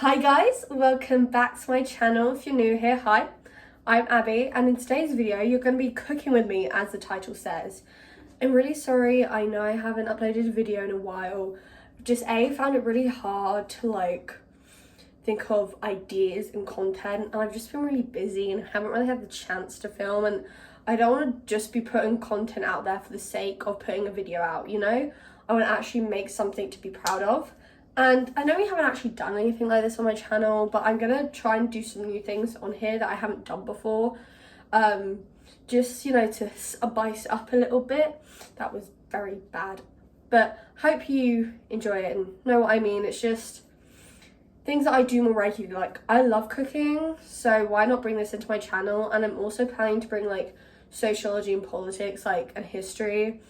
Hi guys, welcome back to my channel. If you're new here, hi, I'm Abby, and in today's video you're going to be cooking with me, as the title says. I'm really sorry, I know I haven't uploaded a video in a while. Just found it really hard to think of ideas and content, and I've just been really busy and haven't really had the chance to film, and I don't want to just be putting content out there for the sake of putting a video out, you know? I want to actually make something to be proud of. And I know we haven't actually done anything like this on my channel, but I'm gonna try and do some new things on here that I haven't done before. Just, to spice it up a little bit. That was very bad. But hope you enjoy it and know what I mean. It's just things that I do more regularly. Like, I love cooking, so why not bring this into my channel? And I'm also planning to bring sociology and politics, and history.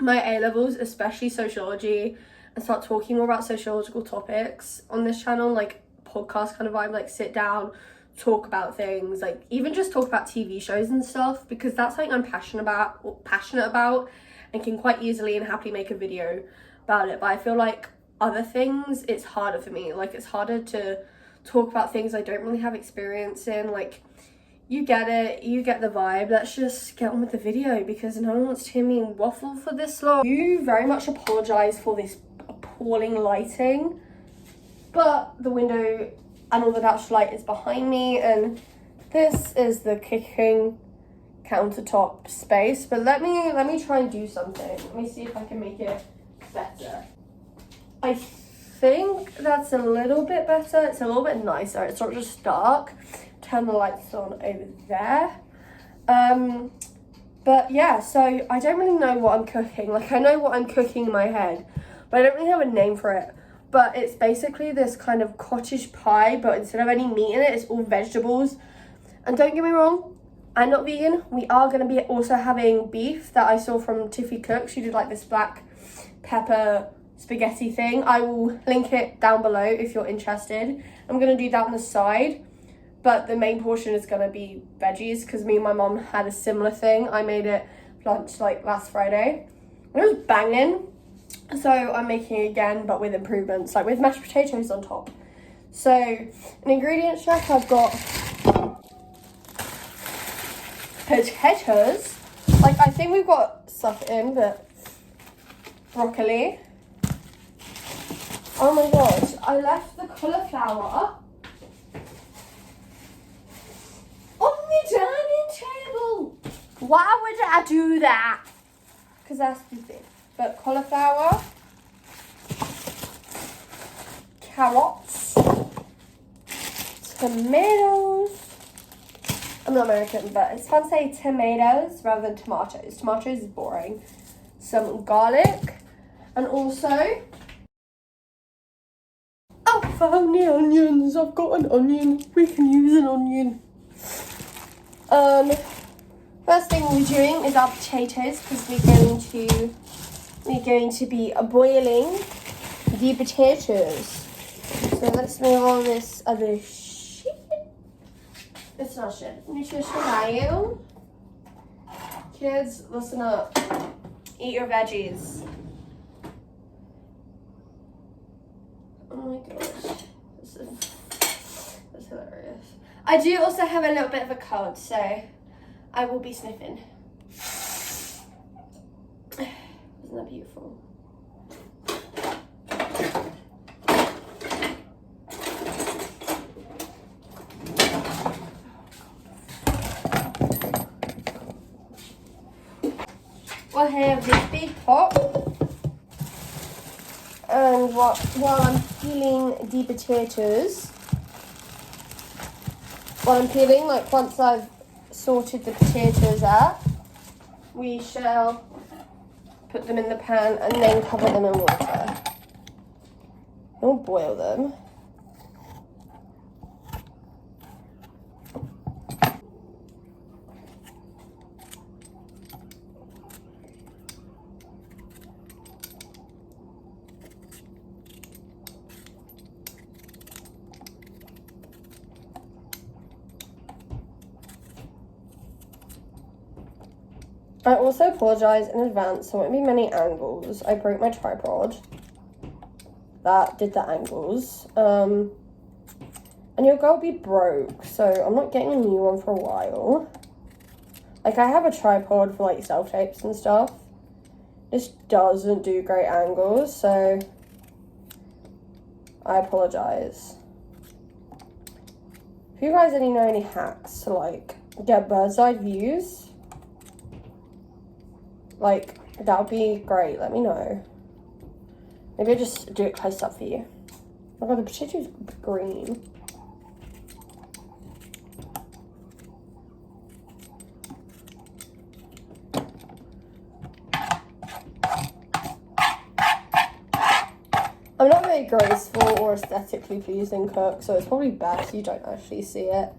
My A-levels, especially sociology, and start talking more about sociological topics on this channel, podcast kind of vibe, sit down, talk about things, even just talk about TV shows and stuff, because that's something I'm passionate about and can quite easily and happily make a video about it. But I feel like other things, it's harder for me. It's harder to talk about things I don't really have experience in. You get it, you get the vibe. Let's just get on with the video, because no one wants to hear me waffle for this long. You very much apologize for this appalling lighting, but the window and all the natural light is behind me, and this is the cooking countertop space. But let me try and do something. Let me see if I can make it better. I think that's a little bit better. It's a little bit nicer. It's not just dark. Turn the lights on over there. But yeah, so I don't really know what I'm cooking. I know what I'm cooking in my head, but I don't really have a name for it. But it's basically this kind of cottage pie, but instead of any meat in it, it's all vegetables. And don't get me wrong, I'm not vegan. We are going to be also having beef that I saw from Tiffy Cooks. She did this black pepper spaghetti thing. I will link it down below if you're interested. I'm going to do that on the side. But the main portion is going to be veggies, because me and my mom had a similar thing. I made it lunch last Friday. It was banging. So I'm making it again, but with improvements, with mashed potatoes on top. So an ingredient check, I've got potatoes. I think we've got stuff in, but broccoli. Oh my gosh, I left the cauliflower on the dining table. Why would I do that? Because that's stupid. But cauliflower, carrots, tomatoes. I'm not American, but it's fun to say tomatoes rather than tomatoes. Tomatoes is boring. Some garlic, and also, oh, found the onions. I've got an onion. We can use an onion. First thing we're doing is our potatoes, because we're going to be boiling the potatoes. So let's move on this other shit. It's not shit. Nutrition value. Kids, listen up. Eat your veggies. Oh my gosh. That's hilarious. I do also have a little bit of a cold, so I will be sniffing. Isn't that beautiful? We'll have this big pot, and while I'm peeling the potatoes, once I've sorted the potatoes out, we shall put them in the pan and then cover them in water. We'll boil them. I also apologise in advance, there won't be many angles. I broke my tripod. That did the angles. And your girl be broke, so I'm not getting a new one for a while. Like, I have a tripod for, like, self-tapes and stuff. This doesn't do great angles, so I apologize. If you guys know any hacks to, like, get bird's eye views, like, that would be great. Let me know. Maybe I'll just do it close up for you. Oh my god, the potato's green. I'm not very graceful or aesthetically pleasing cook, so it's probably best you don't actually see it.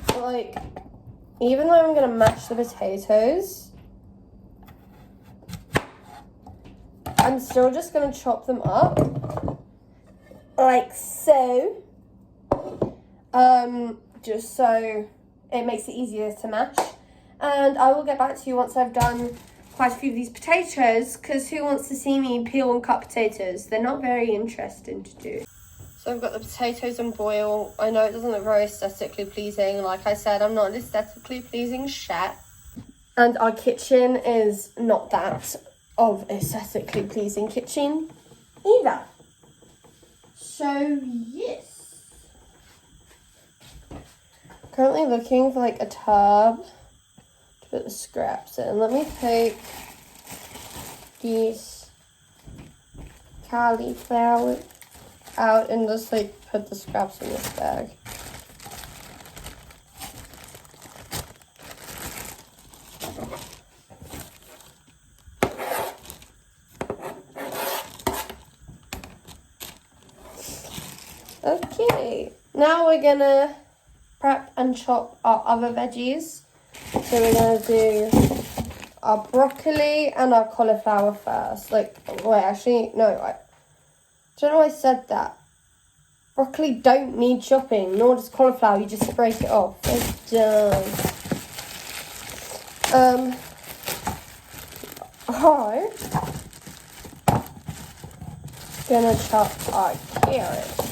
But, like, even though I'm gonna mash the potatoes, I'm still just gonna chop them up, like so, just so it makes it easier to mash. And I will get back to you once I've done quite a few of these potatoes, because who wants to see me peel and cut potatoes? They're not very interesting to do. So I've got the potatoes on boil. I know it doesn't look very aesthetically pleasing. Like I said, I'm not an aesthetically pleasing chef. And our kitchen is not that of aesthetically pleasing kitchen either. So yes. Currently looking for like a tub to put the scraps in. Let me take these cauliflower out and just like put the scraps in this bag. Okay, now we're gonna prep and chop our other veggies. So we're gonna do our broccoli and our cauliflower first. Like, wait, actually, no, I don't know why I said that. Broccoli don't need chopping, nor does cauliflower, you just break it off. It's done. I'm gonna chop our carrots.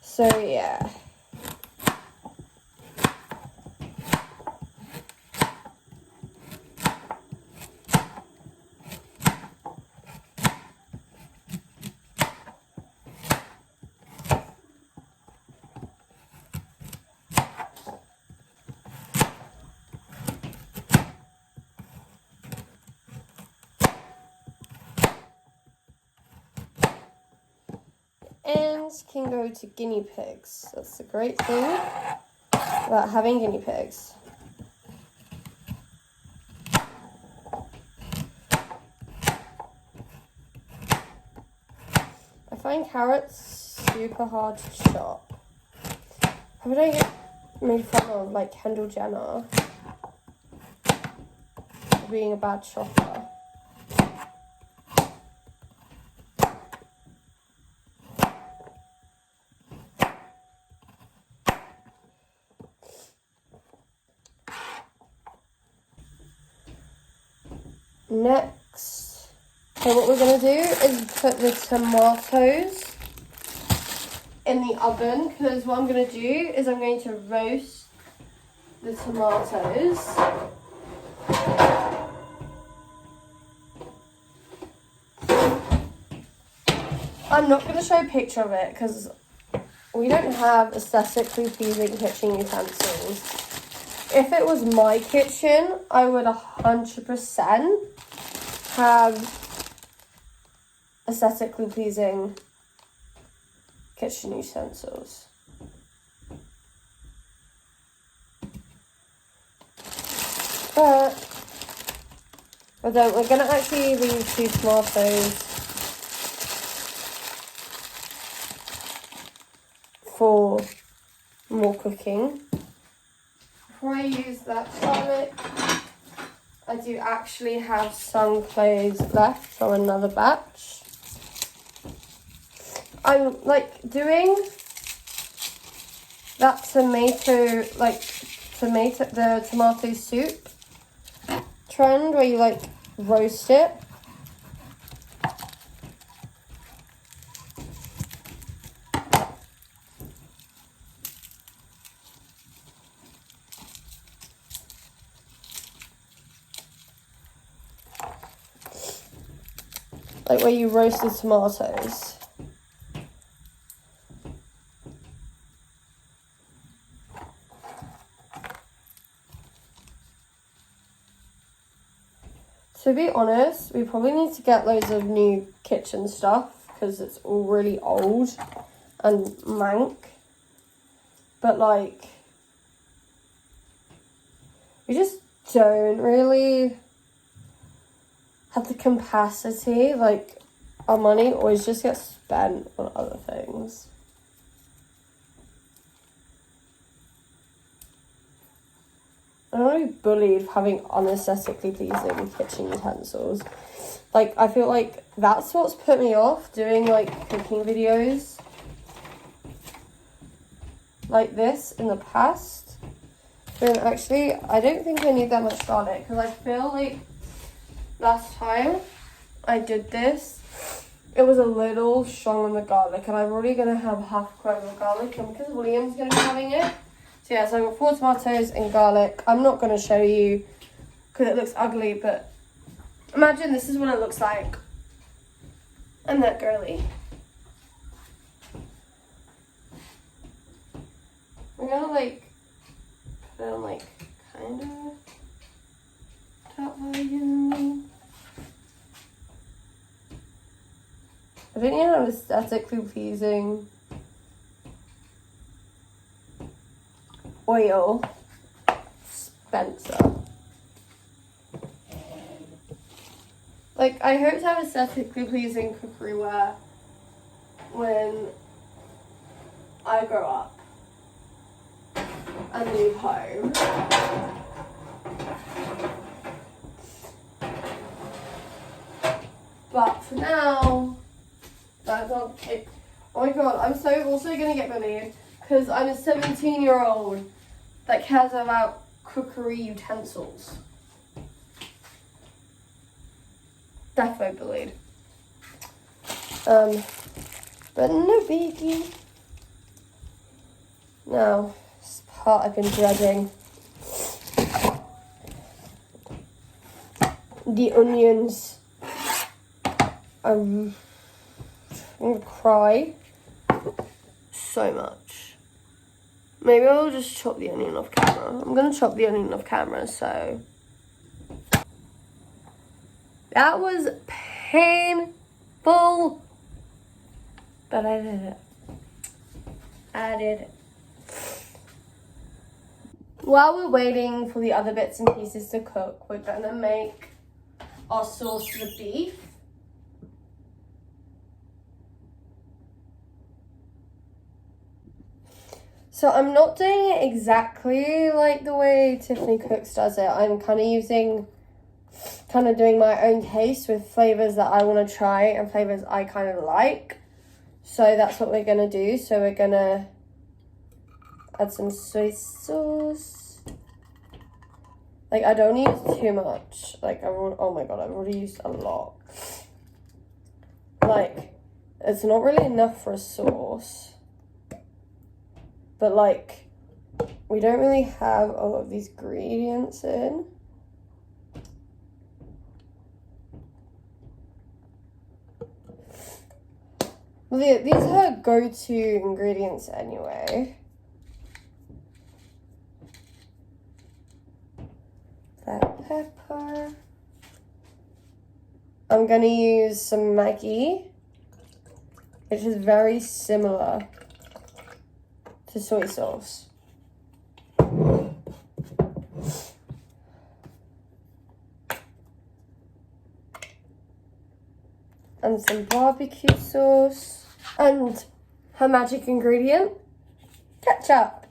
So yeah. And can go to guinea pigs. That's the great thing about having guinea pigs. I find carrots super hard to chop. How would I get made fun of like Kendall Jenner for being a bad chopper? Next, so what we're going to do is put the tomatoes in the oven, because what I'm going to do is I'm going to roast the tomatoes. I'm not going to show a picture of it because we don't have aesthetically pleasing kitchen utensils. If it was my kitchen, I would 100% have aesthetically pleasing kitchen utensils. But we're gonna actually leave 2 tomatoes for more cooking. Before I use that garlic, I do actually have some cloves left from another batch. I'm like doing that the tomato soup trend where you like roast it. like where you roast the tomatoes. To be honest, we probably need to get loads of new kitchen stuff because it's all really old and mank. But like, we just don't really have the capacity. Like, our money always just gets spent on other things. I don't want to be bullied for having unaesthetically pleasing kitchen utensils. Like, I feel like that's what's put me off doing, like, cooking videos like this in the past. But actually, I don't think I need that much garlic, because I feel like last time I did this, it was a little strong on the garlic, and I'm already going to have half a clove of garlic, and because William's going to be having it. So yeah, so I've got 4 tomatoes and garlic. I'm not going to show you because it looks ugly, but imagine this is what it looks like. I'm that girly. We're going to like put it on like kind of top volume. I don't even have aesthetically pleasing oil dispenser. Like, I hope to have aesthetically pleasing cookeryware when I grow up and leave home. But for now, that's not it. Oh my god, I'm so also gonna get bullied because I'm a 17-year-old that cares about cookery utensils. Defo bullied. But no biggie. Now, this part I've been dreading. The onions. I'm gonna cry so much. Maybe I'll just chop the onion off camera. I'm gonna chop the onion off camera, so. That was painful, but I did it. I did it. While we're waiting for the other bits and pieces to cook, we're gonna make our sauce for the beef. So I'm not doing it exactly like the way Tiffany Cooks does it. I'm kind of doing my own taste with flavors that I want to try and flavors I kind of like. So that's what we're going to do. So we're going to add some soy sauce. Like, I don't use too much. Like, oh my god, I've already used a lot. Like, it's not really enough for a sauce. But, like, we don't really have a lot of these ingredients in. Well, these are go-to ingredients anyway. Black pepper. I'm going to use some Maggi, which is very similar to soy sauce. And some barbecue sauce. And her magic ingredient, ketchup.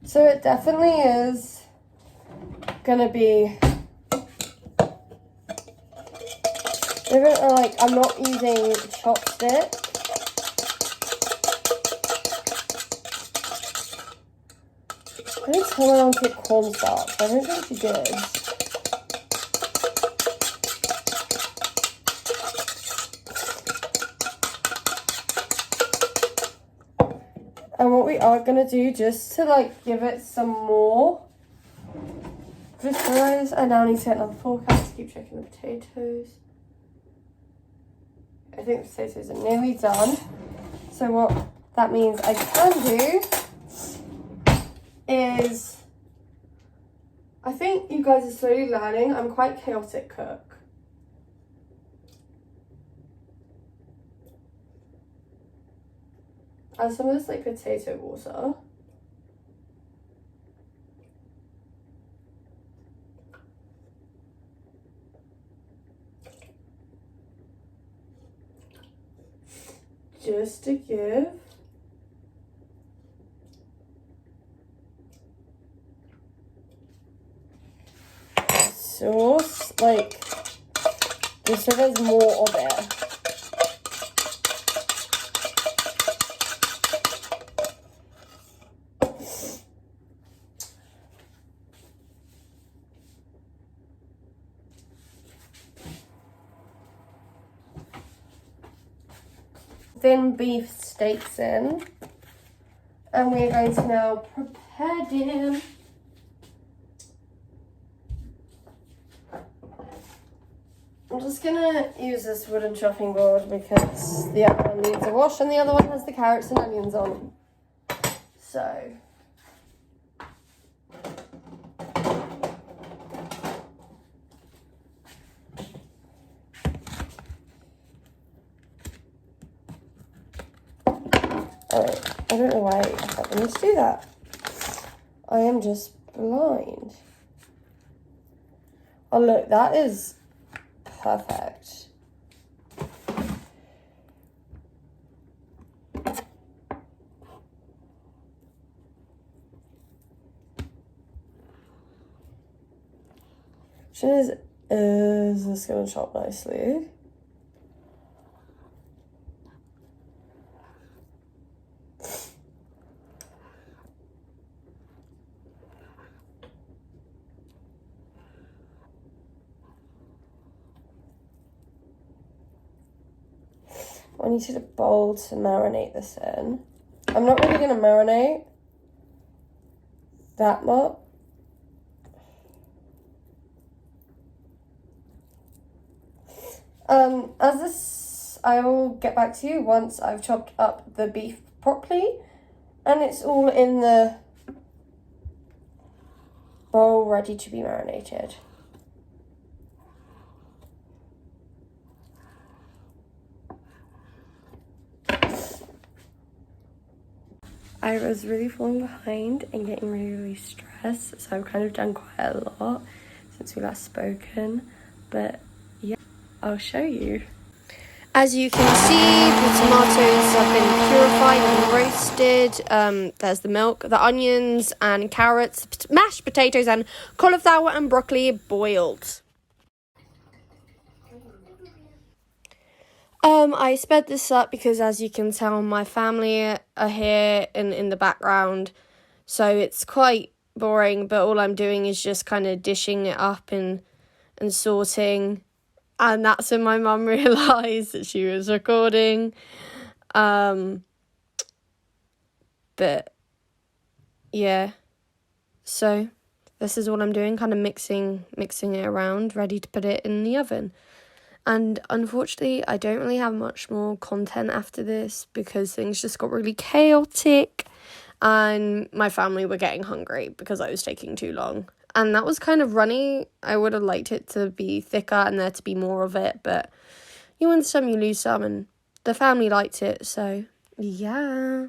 So it definitely is gonna be like, I'm not using chopstick. I didn't tell my mom to get cornstarch. I don't think she did. And what we are going to do, just to like give it some more, just realised I now need to get another fork out to keep checking the potatoes. I think the potatoes are nearly done. So what that means I can do is, I think you guys are slowly learning, I'm quite a chaotic cook. Add some of this like potato water. Just to give sauce, like, just so there's more of it. Thin beef steaks in, and we're going to now prepare them. I'm just gonna use this wooden chopping board because the other one needs a wash and the other one has the carrots and onions on. So I don't know why I thought I need to do that. I am just blind. Oh look, that is perfect. Is this going to chop nicely? I needed a bowl to marinate this in. I'm not really going to marinate that much. As this, I will get back to you once I've chopped up the beef properly and it's all in the bowl ready to be marinated. I was really falling behind and getting really stressed, so I've kind of done quite a lot since we last spoken, but yeah, I'll show you. As you can see, the tomatoes have been purified and roasted. There's the milk, the onions and carrots, mashed potatoes and cauliflower and broccoli boiled. I sped this up because, as you can tell, my family are here in the background, so it's quite boring, but all I'm doing is just kind of dishing it up and sorting, and that's when my mum realised that she was recording. But yeah, so this is all I'm doing, kind of mixing it around, ready to put it in the oven. And unfortunately, I don't really have much more content after this because things just got really chaotic and my family were getting hungry because I was taking too long. And that was kind of runny. I would have liked it to be thicker and there to be more of it, but you win some, you lose some, and the family liked it, so yeah.